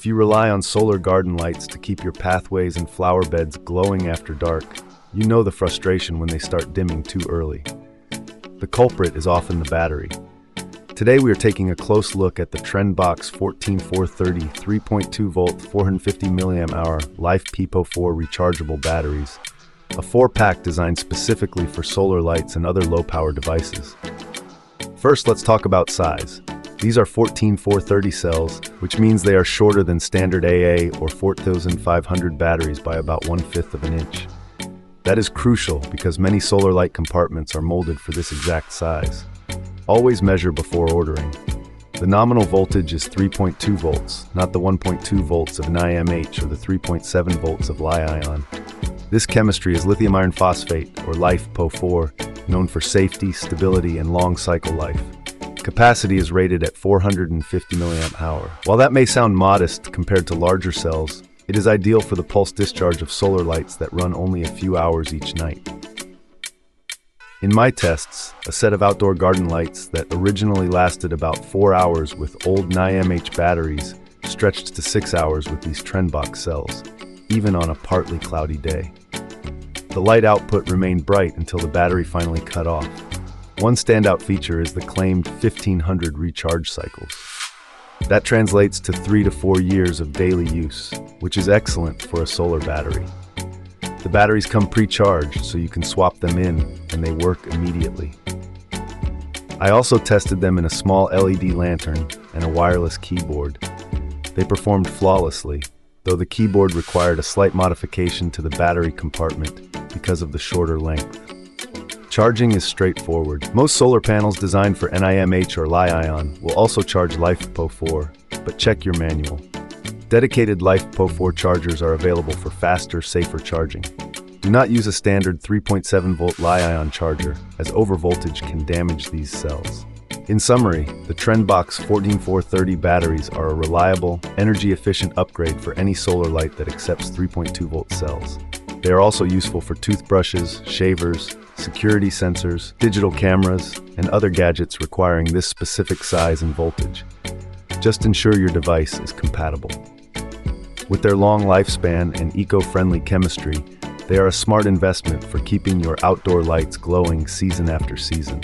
you rely on solar garden lights to keep your pathways and flower beds glowing after dark, you know the frustration when they start dimming too early. The culprit is often the battery. Today we are taking a close look at the TRENDBOX 14430 3.2 volt 450 mAh LiFePo4 rechargeable batteries, a 4-pack designed specifically for solar lights and other low-power devices. First, let's talk about size. These are 14430 cells, which means they are shorter than standard AA or 4500 batteries by about 1/5 of an inch. That is crucial because many solar light compartments are molded for this exact size. Always measure before ordering. The nominal voltage is 3.2 volts, not the 1.2 volts of an IMH or the 3.7 volts of Li-ion. This chemistry is lithium iron phosphate, or LiFePo4, known for safety, stability, and long cycle life. Capacity is rated at 450 mAh. While that may sound modest compared to larger cells, it is ideal for the pulse discharge of solar lights that run only a few hours each night. In my tests, a set of outdoor garden lights that originally lasted about 4 hours with old IMH batteries stretched to 6 hours with these TRENDBOX cells, even on a partly cloudy day. The light output remained bright until the battery finally cut off. One standout feature is the claimed 1500 recharge cycles. That translates to 3 to 4 years of daily use, which is excellent for a solar battery. The batteries come pre-charged, so you can swap them in, and they work immediately. I also tested them in a small LED lantern and a wireless keyboard. They performed flawlessly, though the keyboard required a slight modification to the battery compartment because of the shorter length. Charging is straightforward. Most solar panels designed for NIMH or Li-ion will also charge LiFePo4, but check your manual. Dedicated LiFePo4 chargers are available for faster, safer charging. Do not use a standard 3.7 volt Li-ion charger, as overvoltage can damage these cells. In summary, the TRENDBOX 14430 batteries are a reliable, energy-efficient upgrade for any solar light that accepts 3.2 volt cells. They are also useful for toothbrushes, shavers, security sensors, digital cameras, and other gadgets requiring this specific size and voltage. Just ensure your device is compatible. With their long lifespan and eco-friendly chemistry, they are a smart investment for keeping your outdoor lights glowing season after season.